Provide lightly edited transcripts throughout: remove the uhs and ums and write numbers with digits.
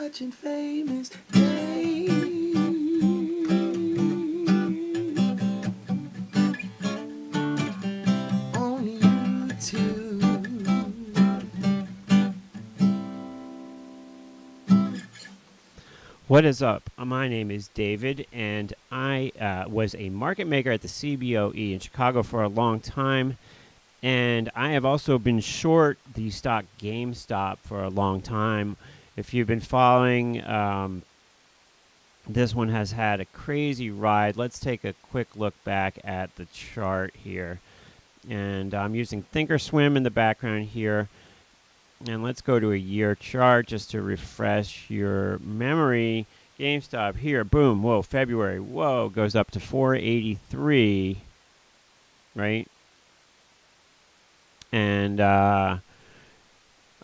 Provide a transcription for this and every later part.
watching famous Dave on YouTube. What is up? My name is David, and I was a market maker at the CBOE in Chicago for a long time, and I have also been short the stock Gamestop for a long time. If you've been following, this one has had a crazy ride. Let's take a quick look back at the chart here, and I'm using Thinkorswim in the background here. And let's go to a year chart just to refresh your memory. GameStop here, boom, whoa, February, whoa, goes up to 483, right? And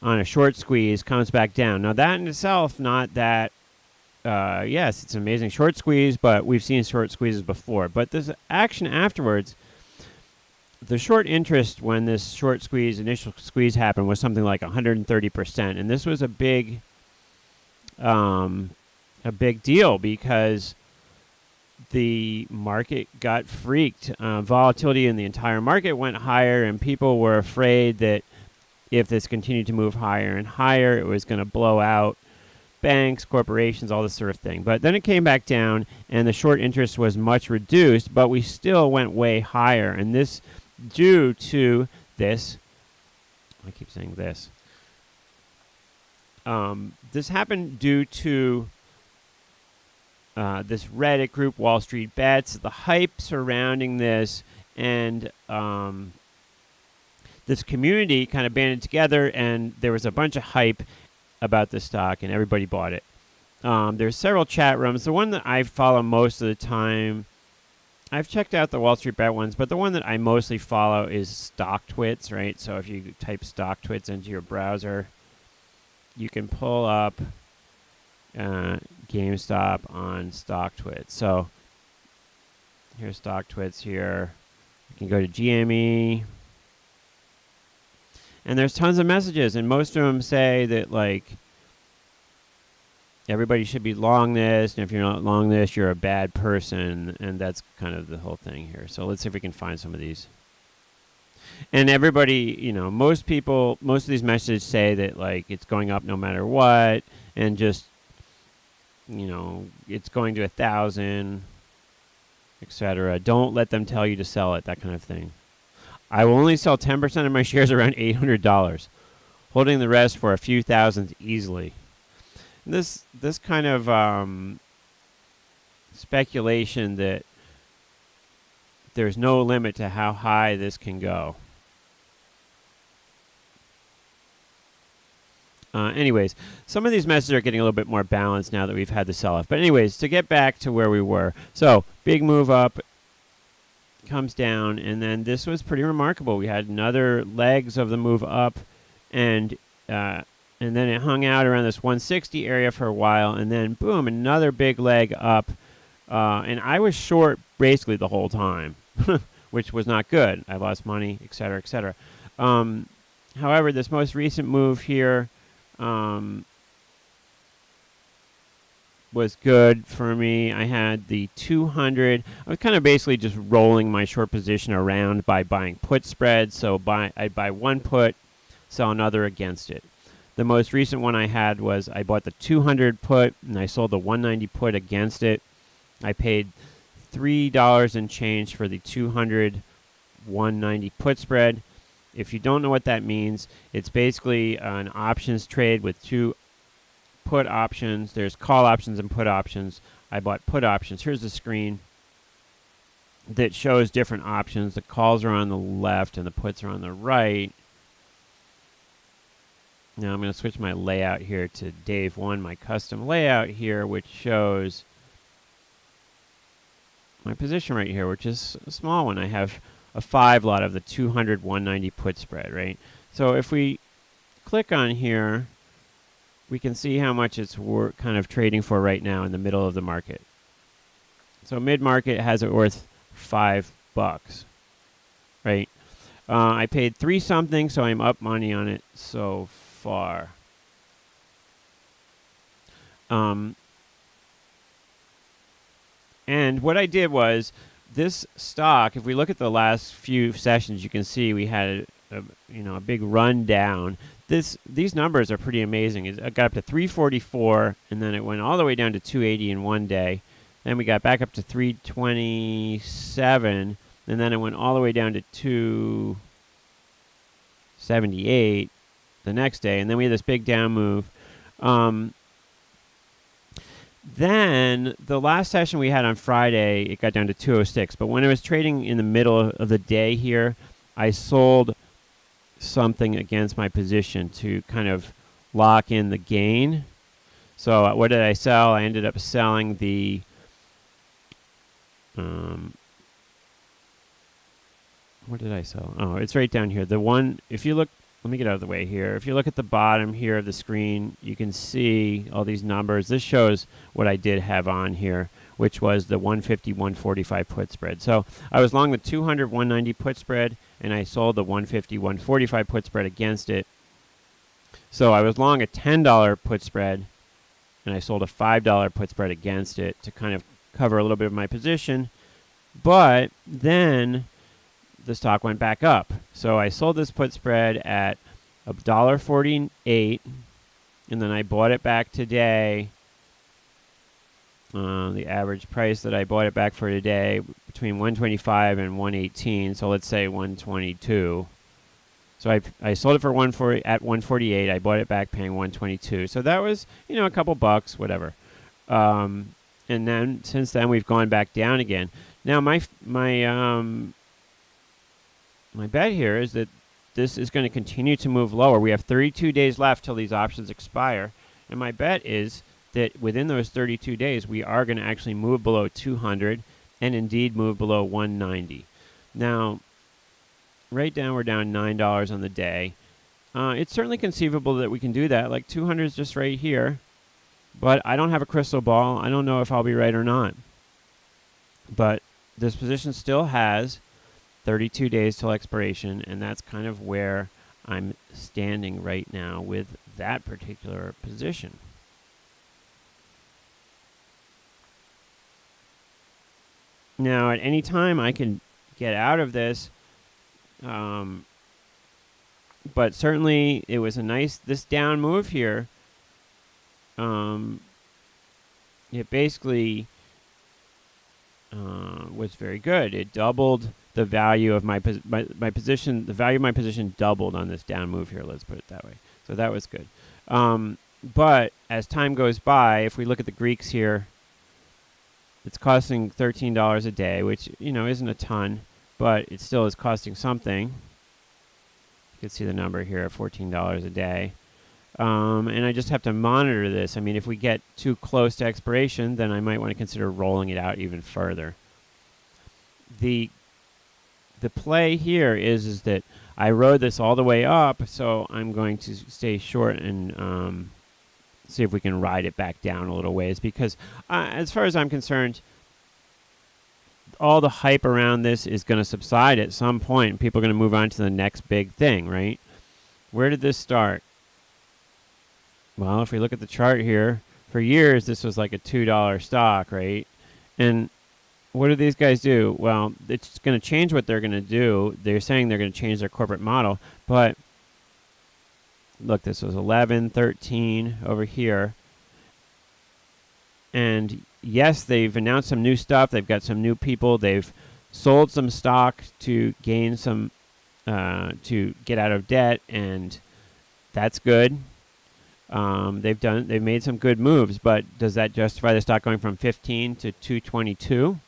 on a short squeeze, comes back down. Now that in itself, not that, yes, it's an amazing short squeeze, but we've seen short squeezes before. But this action afterwards, the short interest when this short squeeze, initial squeeze happened was something like 130%. And this was a big deal because the market got freaked. Volatility in the entire market went higher, and people were afraid that if this continued to move higher and higher, it was going to blow out banks, corporations, all this sort of thing. But then it came back down, and the short interest was much reduced, but we still went way higher. And this due to this, I keep saying this. This happened due to this Reddit group, Wall Street Bets, the hype surrounding this, and this community kind of banded together, and there was a bunch of hype about the stock, and everybody bought it. There's several chat rooms. The one that I follow most of the time, I've checked out the Wall Street Bet ones, but the one that I mostly follow is StockTwits, right? So if you type StockTwits into your browser, you can pull up GameStop on StockTwits. So here's StockTwits here. You can go to GME. And there's tons of messages, and most of them say that, like, everybody should be long this, and if you're not long this, you're a bad person, and that's kind of the whole thing here. So let's see if we can find some of these. And everybody, you know, most of these messages say that, like, it's going up no matter what, and just, you know, it's going to 1,000, etc. Don't let them tell you to sell it, that kind of thing. I will only sell 10% of my shares around $800, holding the rest for a few thousands easily. This kind of speculation that there's no limit to how high this can go. Anyways, some of these messages are getting a little bit more balanced now that we've had the sell-off. But anyways, to get back to where we were. So, big move up, comes down, and then this was pretty remarkable. We had another legs of the move up, and then it hung out around this 160 area for a while, and then boom, another big leg up, and I was short basically the whole time, which was not good. I lost money, etc., etc. However, this most recent move here was good for me. I had the 200. I was kind of basically just rolling my short position around by buying put spreads. So I'd buy one put, sell another against it. The most recent one I had was I bought the 200 put, and I sold the 190 put against it. I paid $3 and change for the 200 190 put spread. If you don't know what that means, it's basically an options trade with two put options. There's call options and put options. I bought put options. Here's the screen that shows different options. The calls are on the left and the puts are on the right. Now I'm going to switch my layout here to Dave 1, my custom layout here, which shows my position right here, which is a small one. I have a 5 lot of the 200 190 put spread, right? So if we click on here, we can see how much it's kind of trading for right now in the middle of the market. So mid-market has it worth $5, right? I paid 3 something, so I'm up money on it so far. And what I did was this stock, if we look at the last few sessions, you can see we had a big run down. These numbers are pretty amazing. It got up to 344, and then it went all the way down to 280 in one day. Then we got back up to 327, and then it went all the way down to 278 the next day, and then we had this big down move. Then the last session we had on Friday, it got down to 206. But when I was trading in the middle of the day here, I sold something against my position to kind of lock in the gain. So what did I sell? I ended up selling the what did I sell? Oh, it's right down here. The one, if you look, let me get out of the way here. If you look at the bottom here of the screen, you can see all these numbers. This shows what I did have on here, which was the 150, 145 put spread. So I was long the 200, 190 put spread, and I sold the 150, 145 put spread against it. So I was long a $10 put spread, and I sold a $5 put spread against it to kind of cover a little bit of my position. But then the stock went back up. So I sold this put spread at $1.48, and then I bought it back today. The average price that I bought it back for today between 125 and 118. So let's say 122. So I sold it for at 148. I bought it back paying 122. So that was a couple bucks, whatever. And then since then we've gone back down again. Now my bet here is that this is going to continue to move lower. We have 32 days left till these options expire, and my bet is that within those 32 days we are going to actually move below 200 and indeed move below 190. Now, right now we're down $9 on the day. It's certainly conceivable that we can do that. Like 200 is just right here, but I don't have a crystal ball. I don't know if I'll be right or not. But this position still has 32 days till expiration, and that's kind of where I'm standing right now with that particular position. Now, at any time, I can get out of this, but certainly it was this down move here. It basically was very good. It doubled the value of my position. The value of my position doubled on this down move here. Let's put it that way. So that was good. But as time goes by, if we look at the Greeks here, it's costing $13 a day, which isn't a ton, but it still is costing something. You can see the number here at $14 a day. And I just have to monitor this. I mean, if we get too close to expiration, then I might want to consider rolling it out even further. The play here is that I rode this all the way up, so I'm going to stay short and see if we can ride it back down a little ways, because as far as I'm concerned, all the hype around this is going to subside at some point, and people are going to move on to the next big thing, right? Where did this start? Well, if we look at the chart here, for years this was like a $2 stock, right? And what do these guys do? Well, it's going to change what they're going to do. They're saying they're going to change their corporate model, but look, this was 11, 13 over here. And yes, they've announced some new stuff. They've got some new people. They've sold some stock to gain some, to get out of debt, and that's good. They've made some good moves, but does that justify the stock going from 15 to 222?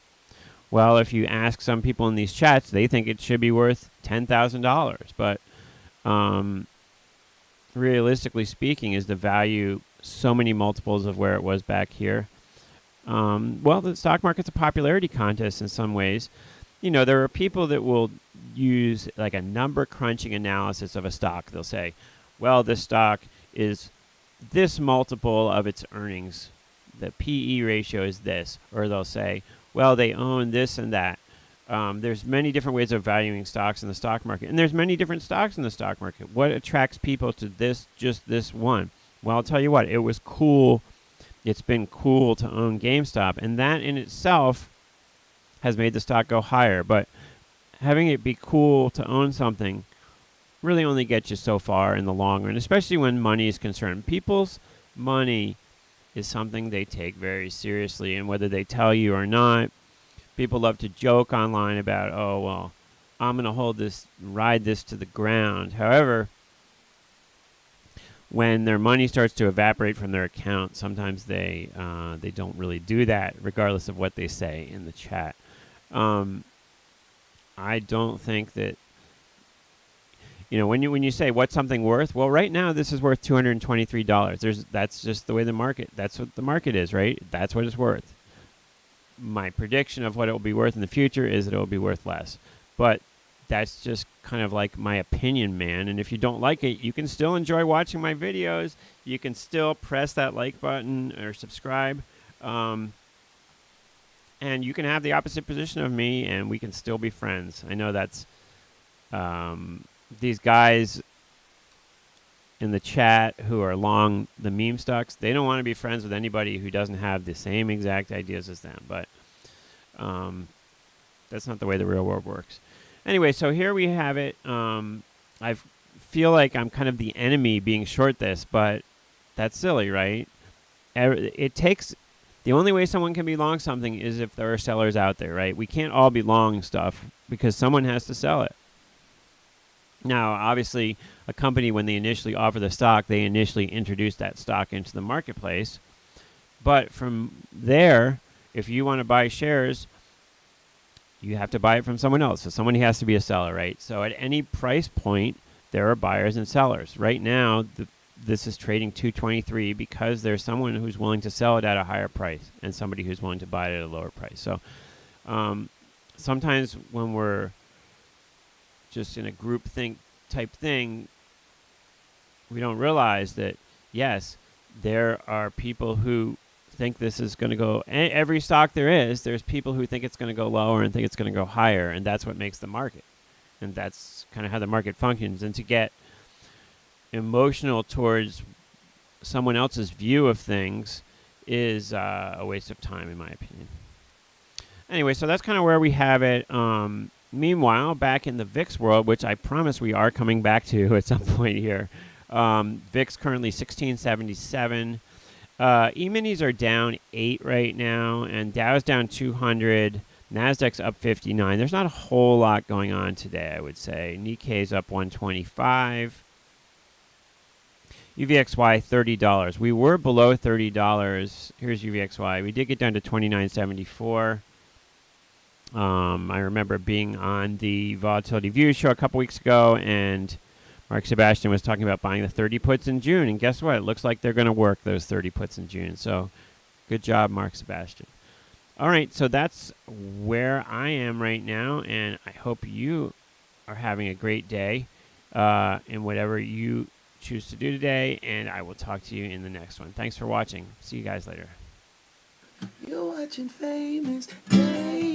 Well, if you ask some people in these chats, they think it should be worth $10,000. But realistically speaking, is the value so many multiples of where it was back here? Well, the stock market's a popularity contest in some ways. There are people that will use like a number crunching analysis of a stock. They'll say, well, this stock is this multiple of its earnings. The PE ratio is this. Or they'll say, well, they own this and that. There's many different ways of valuing stocks in the stock market. And there's many different stocks in the stock market. What attracts people to just this one? Well, I'll tell you what, it was cool it's been cool to own GameStop, and that in itself has made the stock go higher. But having it be cool to own something really only gets you so far in the long run, especially when money is concerned. People's money is something they take very seriously, and whether they tell you or not, people love to joke online about, oh, well, I'm going to ride this to the ground. However, when their money starts to evaporate from their account, sometimes they don't really do that, regardless of what they say in the chat. I don't think that, when you say what's something worth, well, right now this is worth $223. That's just the way that's what the market is, right? That's what it's worth. My prediction of what it will be worth in the future is that it will be worth less. But that's just kind of like my opinion, man. And if you don't like it, you can still enjoy watching my videos. You can still press that like button or subscribe. And you can have the opposite position of me, and we can still be friends. I know that's these guys in the chat who are long the meme stocks, they don't want to be friends with anybody who doesn't have the same exact ideas as them. But that's not the way the real world works. Anyway, so here we have it. I feel like I'm kind of the enemy being short this, but that's silly, right? The only way someone can be long something is if there are sellers out there, right? We can't all be long stuff because someone has to sell it. Now, obviously, a company, when they initially offer the stock, they initially introduce that stock into the marketplace. But from there, if you want to buy shares, you have to buy it from someone else. So someone has to be a seller, right? So at any price point, there are buyers and sellers. Right now, this is trading $223 because there's someone who's willing to sell it at a higher price and somebody who's willing to buy it at a lower price. So sometimes when we're just in a group think type thing, we don't realize that, yes, there are people who think this is going to go, every stock there's people who think it's going to go lower and think it's going to go higher, and that's what makes the market. And that's kind of how the market functions. And to get emotional towards someone else's view of things is a waste of time, in my opinion. Anyway, so that's kind of where we have it. Meanwhile, back in the VIX world, which I promise we are coming back to at some point here, VIX currently 1677. E-minis are down 8 right now, and Dow's down 200. Nasdaq's up 59. There's not a whole lot going on today, I would say. Nikkei's up 125. UVXY $30. We were below $30. Here's UVXY. We did get down to 29.74. I remember being on the Volatility View show a couple weeks ago, and Mark Sebastian was talking about buying the 30 puts in June, and guess what? It looks like they're going to work those 30 puts in June. So good job, Mark Sebastian. All right, so that's where I am right now, and I hope you are having a great day in whatever you choose to do today, and I will talk to you in the next one. Thanks for watching. See you guys later. You're watching Famous Dave.